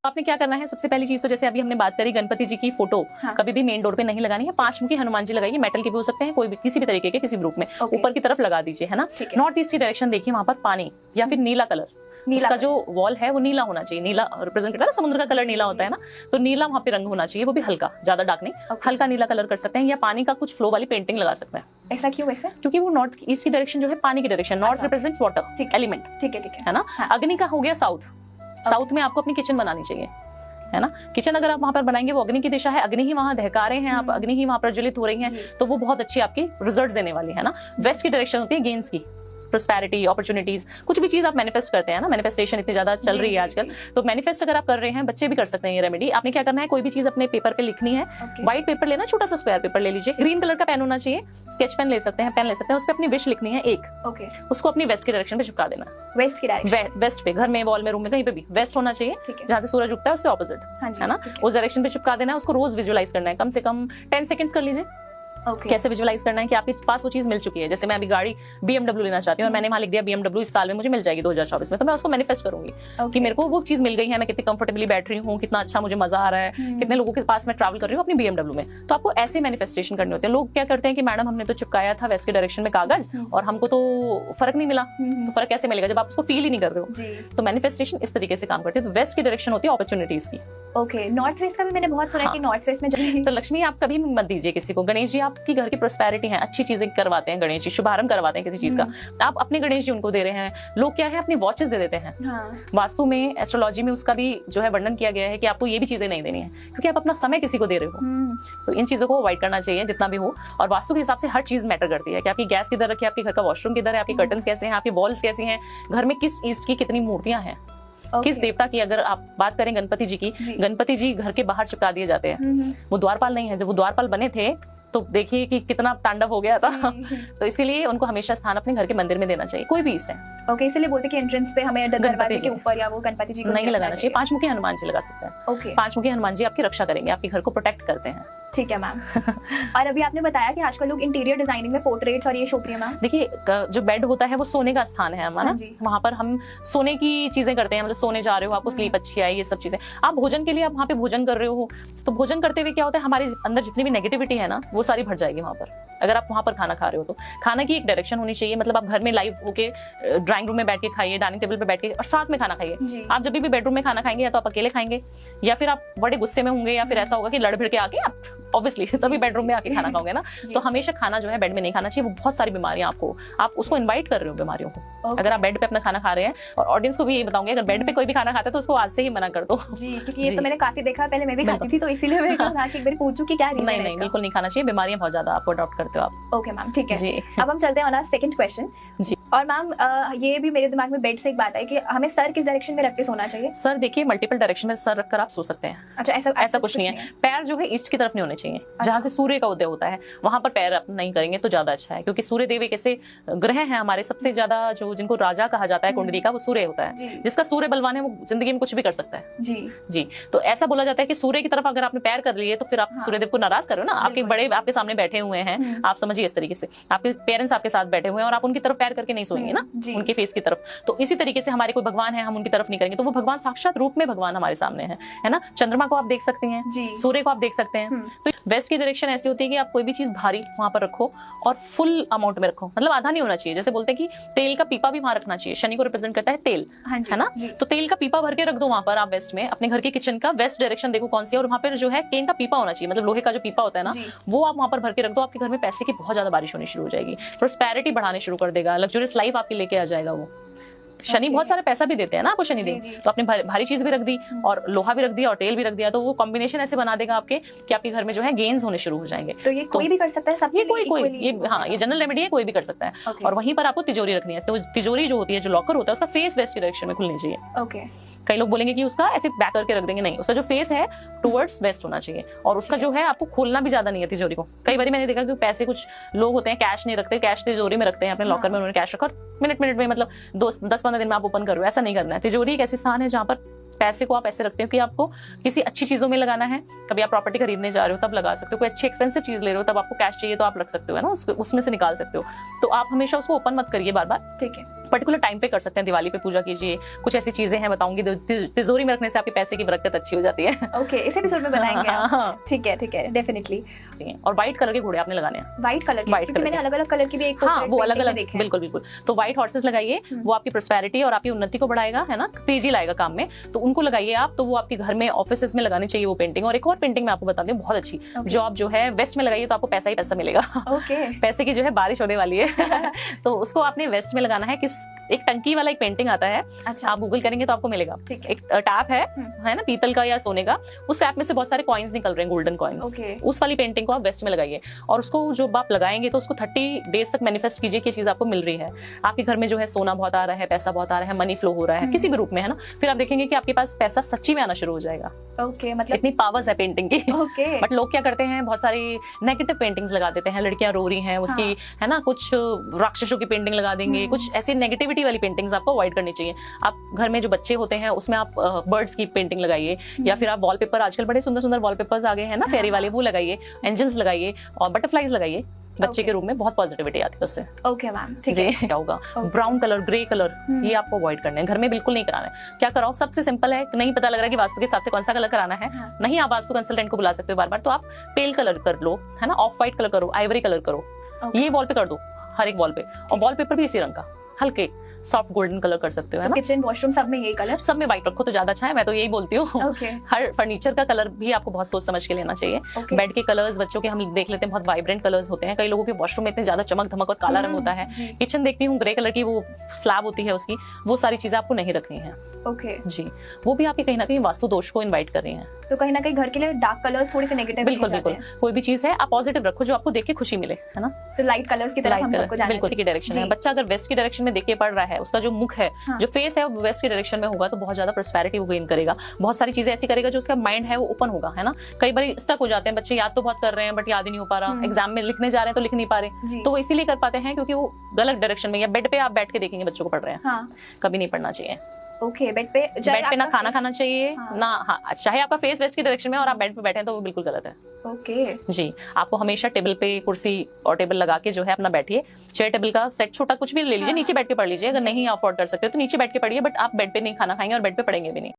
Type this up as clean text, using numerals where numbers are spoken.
आपने क्या करना है, सबसे पहली चीज तो जैसे अभी हमने बात करी गणपति जी की फोटो कभी भी मेन डोर पे नहीं लगानी है। 5 मुखी हनुमान जी लगाइए, मेटल के भी हो सकते हैं, कोई भी किसी भी तरीके के, किसी ग्रुप में ऊपर की तरफ लगा दीजिए, है ना। नॉर्थ ईस्ट की डायरेक्शन देखिए, वहां पर पानी या फिर नीला कलर, उसका जो वॉल है वो नीला होना चाहिए। नीला रिप्रेजेंट करता है ना, समुद्र का कलर नीला होता है ना, तो नीला वहां पे रंग होना चाहिए, वो भी हल्का, ज्यादा डार्क नहीं, हल्का नीला कलर कर सकते हैं। या पानी का कुछ फ्लो वाली पेंटिंग लगा सकते हैं। ऐसा क्यों वैसे? क्योंकि वो नॉर्थ ईस्ट की डायरेक्शन जो है पानी की direction, north represents water element, ठीक है ना। अग्नि का हो गया साउथ, साउथ में आपको अपनी किचन बनानी चाहिए, है ना। किचन अगर आप वहां पर बनाएंगे, वो अग्नि की दिशा है, अग्नि ही वहां दहका रहे हैं आप, अग्नि ही वहां प्रज्वलित हो रही है, तो वो बहुत अच्छी आपकी रिजल्ट्स देने वाली है ना। वेस्ट की डायरेक्शन होती है गेन्स की, प्रोस्पेरिटी, अपॉर्चुनिटीज, कुछ भी चीज आप मैनिफेस्ट करते हैं ना, मैनिफेस्टेशन इतनी ज्यादा चल रही है आजकल, तो मैनिफेस्ट अगर आप कर रहे हैं, बच्चे भी कर सकते हैं ये रेमेडी। आपने क्या करना है, कोई भी चीज अपने पेपर पे लिखनी है, व्हाइट पेपर लेना, छोटा सा स्क्वायर पेपर ले लीजिए, ग्रीन कलर का पेन होना चाहिए, स्केच पेन ले सकते हैं, पेन ले सकते हैं, उस पर अपनी विश लिखनी है एक, उसको अपनी वेस्ट की डायरेक्शन पे चिपका देना। वेस्ट की डायरेक्शन, वेस्ट पे, घर में, वॉल में, रूम में, कहीं पे भी वेस्ट होना चाहिए, जहां से सूरज उगता है उससे ऑपोजिट, है ना, उस डायरेक्शन पे चिपका देना है। उसको रोज विजुअलाइज करना है, कम से कम 10 सेकंड्स कर लीजिए। कैसे विजुअलाइज करना है कि आपके पास वो चीज मिल चुकी है। जैसे मैं अभी गाड़ी BMW लेना चाहती हूँ और मैंने वहां लिख दिया BMW इस साल में मुझे मिल जाएगी 2024 में, तो मैं उसको मैनिफेस्ट करूंगी कि मेरे को वो चीज मिल गई है, मैं कितनी कंफर्टेबली बैठ रही हूँ, कितना अच्छा मुझे मजा आ रहा है, कितने लोगों के पास मैं ट्रैवल कर रही हूँ अपनी BMW में। तो आपको ऐसे मैनिफेस्टेशन करने होते हैं। लोग क्या करते हैं कि मैडम हमने तो चिपकाया था वेस्ट के डायरेक्शन में कागज और हमको तो फर्क नहीं मिला, तो फर्क कैसे मिलेगा जब आप उसको फील ही नहीं कर रहे हो। तो मैनिफेस्टेशन इस तरीके से काम करती है। तो वेस्ट की डायरेक्शन होती है अपॉर्चुनिटीज की। ओके, नॉर्थ वेस्ट का भी मैंने बहुत सुना है कि नॉर्थ वेस्ट में तो लक्ष्मी आप कभी मत दीजिए किसी को। गणेश जी आपकी घर की प्रोस्पेरिटी है, अच्छी चीजें करवाते हैं गणेश जी, शुभारंभ करवाते हैं किसी चीज का, आप अपने गणेश जी उनको दे रहे हैं। लोग क्या है अपनी वॉचेस दे देते हैं। वास्तु में, एस्ट्रोलॉजी में उसका भी जो है वर्णन किया गया है कि आपको ये भी चीजें नहीं देनी है, क्योंकि आप अपना समय किसी को दे रहे हो। तो इन चीजों को अवॉइड करना चाहिए जितना भी हो। और वास्तु के हिसाब से हर चीज मैटर करती है कि आपकी गैस किधर रखी है, आपके घर का वॉशरूम किधर है, आपकी कर्टन्स कैसे हैं, आपकी वॉल्स कैसी हैं, घर में किस ईस्ट की कितनी मूर्तियां हैं, किस देवता की। अगर आप बात करें गणपति जी की, गणपति जी घर के बाहर चिपका दिए जाते हैं। वो द्वारपाल नहीं है, जब वो द्वारपाल बने थे तो देखिए कि कितना तांडव हो गया था। तो इसीलिए उनको हमेशा स्थान अपने घर के मंदिर में देना चाहिए, कोई भी ईस्ट है। ओके, इसलिए बोलते हैं कि एंट्रेंस पे हमें दरवाजे के ऊपर या वो गणपति जी को नहीं लगाना चाहिए। 5 मुखी हनुमान जी लगा सकते हैं। 5 मुखी हनुमान जी आपकी रक्षा करेंगे, आपके घर को प्रोटेक्ट करते हैं। ठीक है मैम। और अभी आपने बताया कि आजकल लोग इंटीरियर डिजाइनिंग में पोर्ट्रेट्स और ये शौक रही है मैम। देखिए जो बेड होता है वो सोने का स्थान है हमारा, वहां पर हम सोने की चीजें करते हैं। मतलब सोने जा रहे हो, आपको स्लीप अच्छी आई, ये सब चीजें। आप भोजन के लिए आप वहाँ पे भोजन कर रहे हो, तो भोजन करते हुए क्या होता है, हमारे अंदर जितनी भी नेगेटिविटी है ना, वो सारी भर जाएगी वहां पर। अगर आप वहां पर खाना खा रहे हो तो खाना की एक डायरेक्शन होनी चाहिए। मतलब आप घर में लाइव होके ड्राइंग रूम में बैठ के खाइए, डाइनिंग टेबल पे बैठ के, और साथ में खाना खाइए। आप जब भी बेडरूम में खाना खाएंगे, या तो आप अकेले खाएंगे, या फिर आप बड़े गुस्से में होंगे, या फिर ऐसा होगा कि लड़ भिड़ के आके आप ऑब्वियसली तभी बेडरूम में आके खाना खाओगे ना। तो हमेशा खाना जो है बेड में नहीं खाना चाहिए। वो बहुत सारी बीमारियां आपको, आप उसको इनवाइट कर रहे हो बीमारियों को। अगर आप बेड पे अपना खाना खा रहे हैं, और ऑडियंस को भी यही बताऊंगे, अगर बेड पे कोई भी खाना खाता है तो उसको आज से ही मना कर दो जी, क्योंकि ये तो मैंने काफी देखा, पहले मैं भी खाती थी, तो इसीलिए मैं एक बार पूछूं कि क्या रीजन है। नहीं, बिल्कुल नहीं खाना चाहिए, बीमारियां बहुत ज्यादा आपको अडॉप्ट करते हो आप। ओके मैम, ठीक है जी। अब हम चलते हैं ऑन सेकंड क्वेश्चन जी। और मैम ये भी मेरे दिमाग में बेड से एक बात है कि हमें सर किस डायरेक्शन में रख के सोना चाहिए? सर देखिए, मल्टीपल डायरेक्शन में सर रखकर आप सो सकते हैं। अच्छा, ऐसा कुछ नहीं है। पैर जो है ईस्ट की तरफ नहीं होने चाहिए। जहां से सूर्य का उदय होता है वहां पर पैर नहीं करेंगे तो ज्यादा अच्छा है, क्योंकि सूर्य देव एक ऐसे ग्रह हैं हमारे, सबसे ज्यादा जो जिनको राजा कहा जाता है कुंडली का, वो सूर्य होता है। जिसका सूर्य बलवान है वो जिंदगी में कुछ भी कर सकता है जी। तो ऐसा बोला जाता है कि सूर्य की तरफ अगर आपने पैर कर लिए तो फिर आप सूर्यदेव को नाराज करो ना। आपके बड़े आपके सामने बैठे हुए हैं, आप समझिए इस तरीके से, आपके पेरेंट्स आपके साथ बैठे हुए हैं और आप उनकी तरफ पैर करके नहीं सोएंगे ना, उनके फेस की तरफ। तो इसी तरीके से हमारे कोई भगवान है, हम उनकी तरफ नहीं करेंगे, तो वो भगवान साक्षात रूप में भगवान हमारे सामने है ना। चंद्रमा को आप देख सकते हैं, सूर्य को आप देख सकते हैं। तो वेस्ट की डायरेक्शन ऐसी होती है कि आप कोई भी चीज भारी वहां पर रखो और फुल अमाउंट में रखो, मतलब आधा नहीं होना चाहिए। जैसे बोलते हैं कि तेल का पीपा भी वहां रखना चाहिए, शनि को रिप्रेजेंट करता है तेल, है ना। तो तेल का पीपा भर के रख दो वहां पर आप वेस्ट में, अपने घर के किचन का वेस्ट डायरेक्शन देखो कौन सी है, और वहां पर जो है केन का पीपा होना चाहिए, मतलब लोहे का जो पीपा होता है ना, वो आप वहां पर भर के रख दो। आपके घर में पैसे की बहुत ज्यादा बारिश होनी शुरू हो जाएगी, प्रोस्पेरिटी बढ़ाने शुरू कर देगा, लग्जरियस लाइफ आपकी लेके आ जाएगा वो। शनि बहुत सारा पैसा भी देते हैं ना आपको शनिदेव, तो आपने भारी चीज भी रख दी और लोहा भी रख दिया और तेल भी रख दिया, तो वो कॉम्बिनेशन ऐसे बना देगा आपके कि आपके घर में जो है गेन्स होने शुरू हो जाएंगे। तो ये कोई भी कर सकता है, सब ये ये जनरल रेमेडी है, कोई भी कर सकता है। और वहीं पर आपको तिजोरी रखनी है, तो तिजोरी जो होती है, जो लॉकर होता है, उसका फेस वेस्ट डायरेक्शन में खुलनी चाहिए। कई लोग बोलेंगे कि उसका ऐसे बैक करके रख देंगे, नहीं, उसका जो फेस है टुवर्ड्स वेस्ट होना चाहिए, और उसका जो है आपको खोलना भी ज्यादा नहीं है तिजोरी को। कई बार मैंने देखा कि पैसे, कुछ लोग होते हैं कैश नहीं रखते, कैश तिजोरी में रखते हैं अपने लॉकर में, उन्होंने कैश रखा, मिनट में मतलब 10-15 दिन में आप ओपन कर रहे हो, ऐसा नहीं करना है। तिजोरी एक ऐसी स्थान है जहां पर पैसे को आप ऐसे रखते हो कि आपको किसी अच्छी चीजों में लगाना है। कभी आप प्रॉपर्टी खरीदने जा रहे हो तब लगा सकते हो, कोई अच्छी एक्सपेंसिव चीज ले रहे हो तब आपको कैश चाहिए तो आप रख सकते हो, है ना, उसमें से निकाल सकते हो। तो आप हमेशा उसको ओपन मत करिए बार बार, ठीक है। पर्टिकुलर टाइम पे कर सकते हैं, दिवाली पे पूजा कीजिए, कुछ ऐसी चीजें हैं बताऊंगी, तिजोरी में रखने से आपके पैसे की बरकत अच्छी हो जाती है। ओके, इस एपिसोड में बताएंगे आप। ठीक है, डेफिनेटली। और व्हाइट कलर के घोड़े आपने लगाने हैं, व्हाइट कलर के, White क्योंकि color मैंने के। अलग अलग कलर की भी एक हाँ वो अलग अलग, देखे हैं। बिल्कुल बिल्कुल। तो व्हाइट हॉर्सेस लगाइए, वो आपकी प्रोस्पेरिटी और आपकी उन्नति को बढ़ाएगा, है ना, तेजी लाएगा काम में, तो उनको लगाइए आप। तो वो आपके घर में, ऑफिस में लगानी चाहिए वो पेंटिंग। और एक और पेंटिंग मैं आपको बताती हूँ बहुत अच्छी, जो आप जो है वेस्ट में लगाइए तो आपको पैसा ही पैसा मिलेगा। ओके, पैसे की जो है बारिश होने वाली है। तो उसको आपने वेस्ट में लगाना है। किस, एक टंकी वाला एक पेंटिंग आता है, अच्छा, आप गूगल करेंगे तो आपको मिलेगा। ठीक है। एक टैप है ना, पीतल का या सोने का, उस टैप में से बहुत सारे कॉइन्स निकल रहे हैं, गोल्डन कॉइन्स। ओके, उस वाली पेंटिंग को आप वेस्ट में लगाइए, और उसको जो आप लगाएंगे तो उसको 30 डेज तक मैनिफेस्ट कीजिए कि ये चीज आपको मिल रही है। आपके घर में जो है सोना बहुत आ रहा है, पैसा बहुत आ रहा है, मनी फ्लो हो रहा है किसी भी रूप में, है ना। फिर आप देखेंगे कि आपके पास पैसा सच्ची में आना शुरू हो जाएगा। ओके, मतलब इतनी पावर्स है पेंटिंग की। ओके, बट लोग क्या करते हैं, बहुत सारी नेगेटिव पेंटिंग्स लगा देते हैं, लड़कियां रो रही हैं उसकी, है ना, कुछ राक्षसों की पेंटिंग लगा देंगे, कुछ ऐसी नेगेटिविटी वाली पेंटिंग्स आपको अवॉइड करनी चाहिए। आप घर में जो बच्चे होते हैं उसमें आप बर्ड्स की पेंटिंग लगाइए, या फिर आप वॉलपेपर, आजकल बड़े सुंदर सुंदर वॉलपेपर्स आ गए हैं ना, फेरी वाले, वो लगाइए, एंजल्स लगाइए और बटरफ्लाइज लगाइए। बच्चे के रूम में बहुत पॉजिटिविटी आती है उससे। ओके मैम, ठीक है। क्या होगा, ब्राउन कलर, ग्रे कलर, ये आपको अवॉइड करना है, घर में बिल्कुल नहीं कराना है। क्या कराओ, सबसे सिंपल है, नहीं पता लग रहा है कि वास्तु के हिसाब से कौन सा कलर कराना है, नहीं आप वास्तु कंसल्टेंट को बुला सकते हो बार बार, तो आप पेल कलर कर लो, है ना, ऑफ व्हाइट कलर करो, आइवरी कलर करो, ये वॉल पे कर दो, हर एक वॉल पे। और वॉलपेपर भी इसी रंग का, हल्के सॉफ्ट गोल्डन कलर कर सकते हो, है ना। किचन, वॉशरूम सब में यही कलर, सब में व्हाइट रखो तो ज्यादा अच्छा है, मैं तो यही बोलती हूँ। ओके, हर फर्नीचर का कलर भी आपको बहुत सोच समझ के लेना चाहिए। बेड के कलर्स बच्चों के हम देख लेते हैं, बहुत वाइब्रेंट कलर्स होते हैं। कई लोगों के वॉशरूम में इतने ज्यादा चमक धमक और काला रंग होता है। किचन देखती हूँ ग्रे कलर की वो स्लैब होती है उसकी, वो सारी चीजें आपको नहीं रखनी है। ओके जी, वो भी आपके कहीं ना कहीं वास्तु दोष को इनवाइट कर रही हैं। तो कहीं ना कहीं घर के लिए डार्क कलर्स थोड़ी सी नेगेटिव बिल्कुल बिल्कुल, कोई भी चीज है आप पॉजिटिव रखो जो आपको देख के खुशी मिले, है ना। तो लाइट कलर्स की तरफ हम सबको जाना बिल्कुल की डायरेक्शन है। बच्चा अगर वेस्ट की डायरेक्शन में देख के पढ़ रहा है, उसका जो मुख है, जो फेस है, वो वेस्ट की डायरेक्शन में होगा तो बहुत ज्यादा प्रोस्पेरिटी वो गेन करेगा, बहुत सारी चीजें ऐसी करेगा जो उसका माइंड है वो ओपन होगा, है ना। कई बार स्टक हो जाते हैं बच्चे, याद तो बहुत कर रहे हैं बट याद ही नहीं हो पा रहा, एग्जाम में लिखने जा रहे हैं तो लिख नहीं पा रहे, तो वो इसीलिए कर पाते हैं क्योंकि वो गलत डायरेक्शन में, या बेड पे आप बैठ के देखेंगे बच्चों को पढ़ रहे हैं, कभी नहीं पढ़ना चाहिए। ओके, बेड पे ना खाना खाना चाहिए ना, हाँ, चाहे आपका फेस वेस्ट की डायरेक्शन में और आप बेड पे बैठे हैं तो वो बिल्कुल गलत है। ओके जी, आपको हमेशा टेबल पे कुर्सी और टेबल लगा के जो है अपना बैठिए। चेयर टेबल का सेट छोटा कुछ भी ले लीजिए, नीचे बैठ के पढ़ लीजिए, अगर नहीं अफोर्ड कर सकते तो नीचे बैठ के पढ़िए, बट आप बेड पे नहीं खाना खाएंगे और बेड पे पढ़ेंगे भी नहीं।